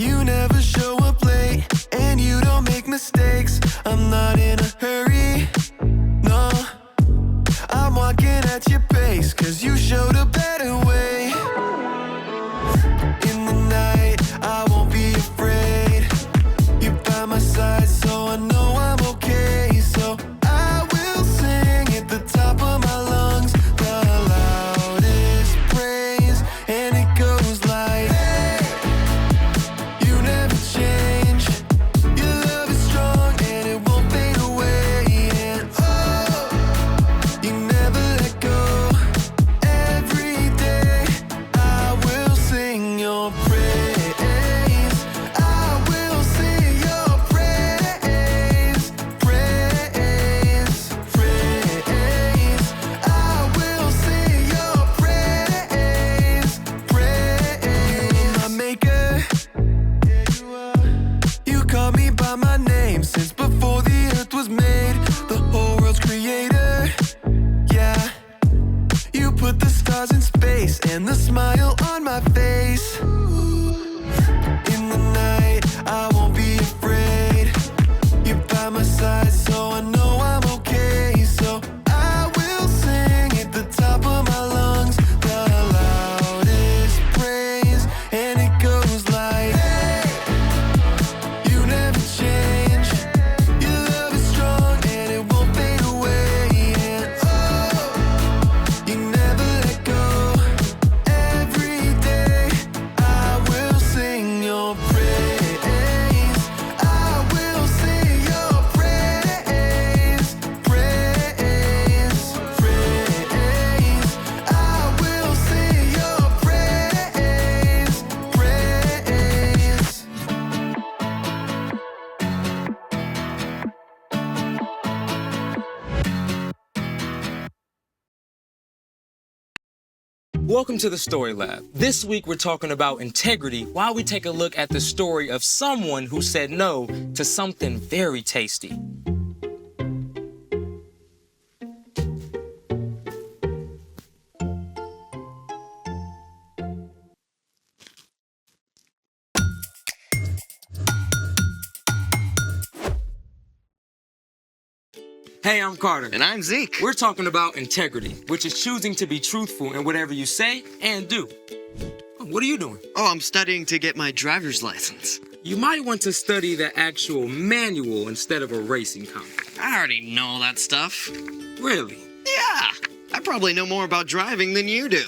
You never show up late, and you don't make mistakes. I'm not in a hurry, no. I'm walking at your pace, 'cause you showed a better way. In the night, I won't be afraid. You're by my side, so I know I'm okay. So I will sing at the top of my lungs, the loudest praise, and it goes like, hey, you never change. Your love is strong and it won't fade away. And oh, you never let go. Every day I will sing your praise. I will sing your praise. Praise, praise. I will sing your praise. Praise. My maker, yeah, you are. You call me by my name since before the earth was made. The whole world's creator, yeah. You put the stars in space and the smile on my face. In the night, I won't be afraid. You're by my side, so I know I'm okay. So I will sing at the top of my lungs, the loudest praise, and it goes like, hey, you never change. Your love is strong and it won't fade away. And oh, you never let go. Every day I will sing your praise. I will sing your praise. Praise, praise. I will sing your praise. Praise. Welcome to the Story Lab. This week we're talking about integrity while we take a look at the story of someone who said no to something very tasty. Hey, I'm Carter. And I'm Zeke. We're talking about integrity, which is choosing to be truthful in whatever you say and do. What are you doing? Oh, I'm studying to get my driver's license. You might want to study the actual manual instead of a racing comic. I already know all that stuff. Really? Yeah, I probably know more about driving than you do.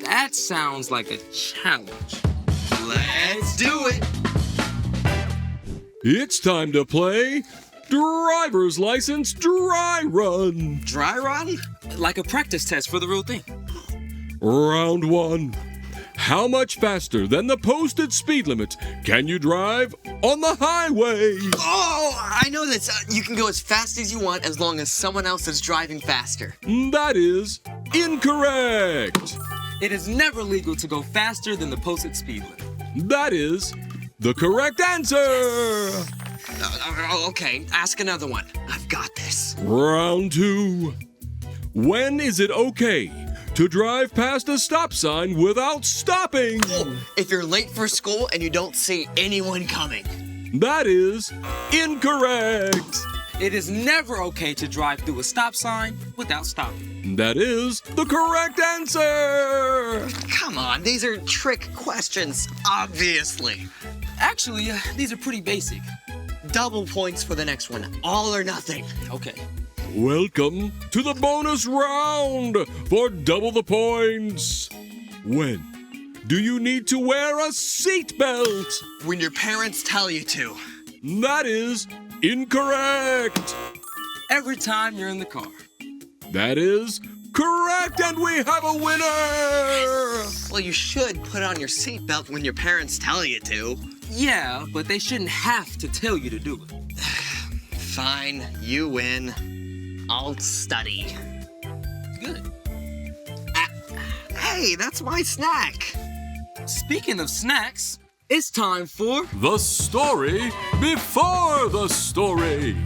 That sounds like a challenge. Let's do it. It's time to play Driver's License Dry Run. Dry run? Like a practice test for the real thing. Round 1. How much faster than the posted speed limit can you drive on the highway? Oh, I know this. You can go as fast as you want as long as someone else is driving faster. That is incorrect. It is never legal to go faster than the posted speed limit. That is the correct answer. Okay, ask another one. I've got this. Round 2. When is it okay to drive past a stop sign without stopping? If you're late for school and you don't see anyone coming. That is incorrect. It is never okay to drive through a stop sign without stopping. That is the correct answer. Come on, these are trick questions, obviously. Actually, these are pretty basic. Double points for the next one. All or nothing. Okay. Welcome to the bonus round for double the points. When do you need to wear a seatbelt? When your parents tell you to. That is incorrect. Every time you're in the car. That is correct, and we have a winner. Well, you should put on your seatbelt when your parents tell you to. Yeah, but they shouldn't have to tell you to do it. Fine, you win. I'll study. Good. Hey, that's my snack. Speaking of snacks, it's time for The story before the story.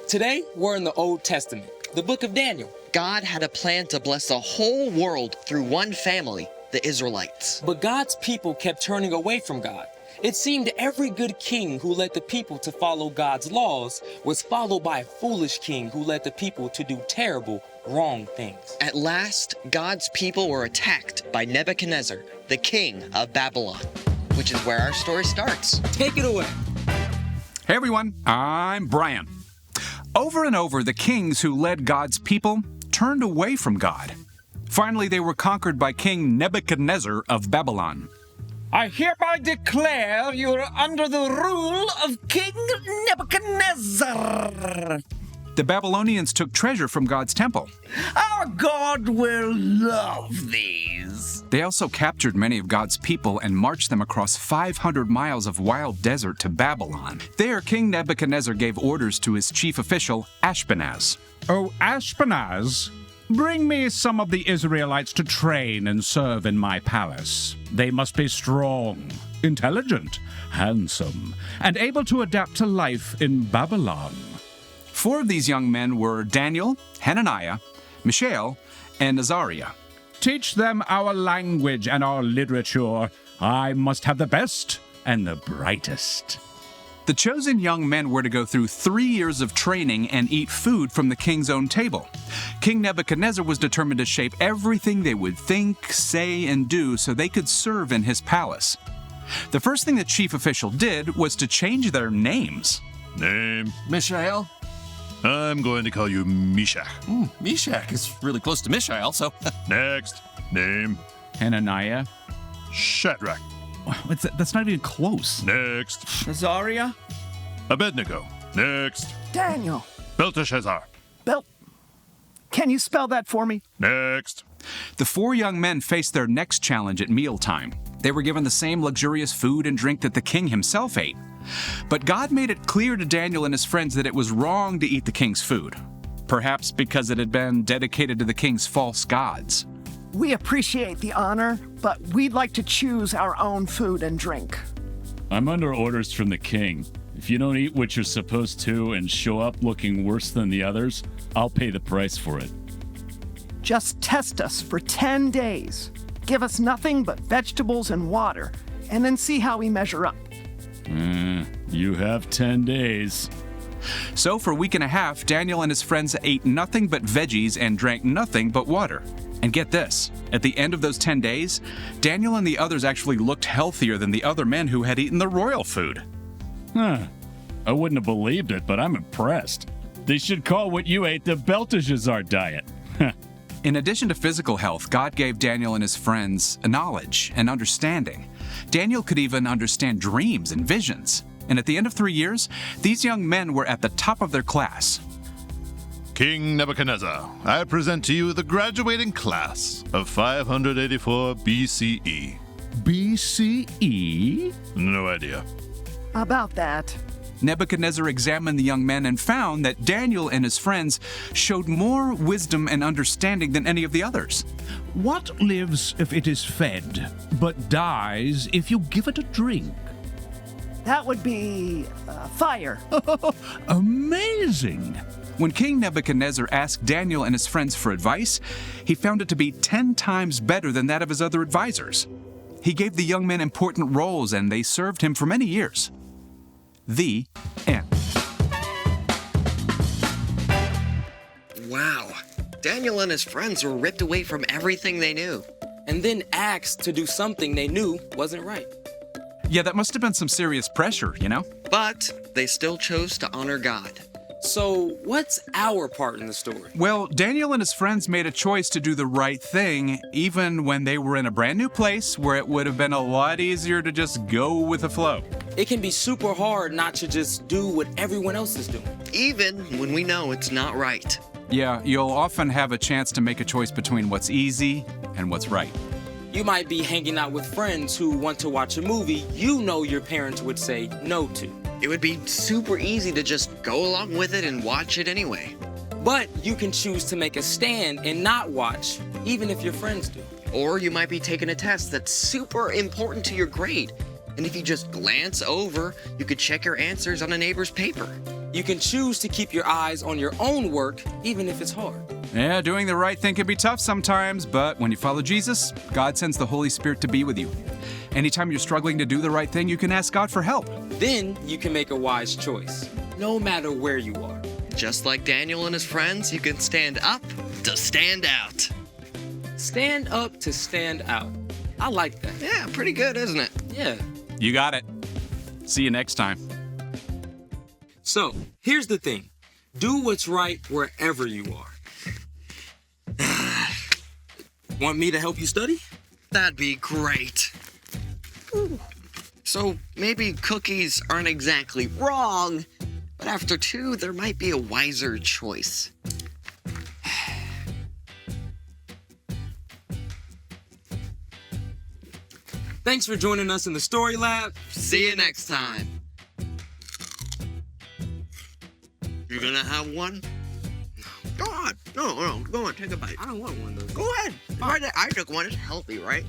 Today, we're in the Old Testament, the book of Daniel. God had a plan to bless the whole world through one family, the Israelites. But God's people kept turning away from God, It seemed every good king who led the people to follow God's laws was followed by a foolish king who led the people to do terrible, wrong things. At last, God's people were attacked by Nebuchadnezzar, the king of Babylon, which is where our story starts. Take it away. Hey everyone, I'm Brian. Over and over, the kings who led God's people turned away from God. Finally, they were conquered by King Nebuchadnezzar of Babylon. I hereby declare you're under the rule of King Nebuchadnezzar. The Babylonians took treasure from God's temple. Our God will love these. They also captured many of God's people and marched them across 500 miles of wild desert to Babylon. There, King Nebuchadnezzar gave orders to his chief official, Ashpenaz. O Ashpenaz, bring me some of the Israelites to train and serve in my palace. They must be strong, intelligent, handsome, and able to adapt to life in Babylon. 4 of these young men were Daniel, Hananiah, Mishael, and Azariah. Teach them our language and our literature. I must have the best and the brightest. The chosen young men were to go through 3 years of training and eat food from the king's own table. King Nebuchadnezzar was determined to shape everything they would think, say, and do so they could serve in his palace. The first thing the chief official did was to change their names. Name? Mishael? I'm going to call you Meshach. Meshach is really close to Mishael, so... Next. Name? Hananiah? Shadrach. That's not even close. Next. Azariah? Abednego. Next. Daniel. Belteshazzar. Can you spell that for me? Next. The 4 young men faced their next challenge at mealtime. They were given the same luxurious food and drink that the king himself ate. But God made it clear to Daniel and his friends that it was wrong to eat the king's food, perhaps because it had been dedicated to the king's false gods. We appreciate the honor, but we'd like to choose our own food and drink. I'm under orders from the king. If you don't eat what you're supposed to and show up looking worse than the others, I'll pay the price for it. Just test us for 10 days. Give us nothing but vegetables and water, and then see how we measure up. You have 10 days. So for a week and a half, Daniel and his friends ate nothing but veggies and drank nothing but water. And get this, at the end of those 10 days, Daniel and the others actually looked healthier than the other men who had eaten the royal food. I wouldn't have believed it, but I'm impressed. They should call what you ate the Belteshazzar diet. In addition to physical health, God gave Daniel and his friends a knowledge and understanding. Daniel could even understand dreams and visions. And at the end of 3 years, these young men were at the top of their class. King Nebuchadnezzar, I present to you the graduating class of 584 BCE. BCE? No idea. About that. Nebuchadnezzar examined the young men and found that Daniel and his friends showed more wisdom and understanding than any of the others. What lives if it is fed, but dies if you give it a drink? That would be fire. Amazing! When King Nebuchadnezzar asked Daniel and his friends for advice, he found it to be 10 times better than that of his other advisors. He gave the young men important roles, and they served him for many years. The end. Wow. Daniel and his friends were ripped away from everything they knew. And then asked to do something they knew wasn't right. Yeah, that must have been some serious pressure, you know? But they still chose to honor God. So, what's our part in the story? Well, Daniel and his friends made a choice to do the right thing, even when they were in a brand new place where it would have been a lot easier to just go with the flow. It can be super hard not to just do what everyone else is doing. Even when we know it's not right. Yeah, you'll often have a chance to make a choice between what's easy and what's right. You might be hanging out with friends who want to watch a movie you know your parents would say no to. It would be super easy to just go along with it and watch it anyway. But you can choose to make a stand and not watch, even if your friends do. Or you might be taking a test that's super important to your grade. And if you just glance over, you could check your answers on a neighbor's paper. You can choose to keep your eyes on your own work, even if it's hard. Yeah, doing the right thing can be tough sometimes, but when you follow Jesus, God sends the Holy Spirit to be with you. Anytime you're struggling to do the right thing, you can ask God for help. Then you can make a wise choice, no matter where you are. Just like Daniel and his friends, you can stand up to stand out. Stand up to stand out. I like that. Yeah, pretty good, isn't it? Yeah. You got it. See you next time. So, here's the thing. Do what's right wherever you are. Want me to help you study? That'd be great. Ooh. So maybe cookies aren't exactly wrong, but after 2, there might be a wiser choice. Thanks for joining us in the Story Lab. See you next time. You gonna have one? Go on. No, go on, take a bite. I don't want one though. Go ahead. I took one. It's healthy, right?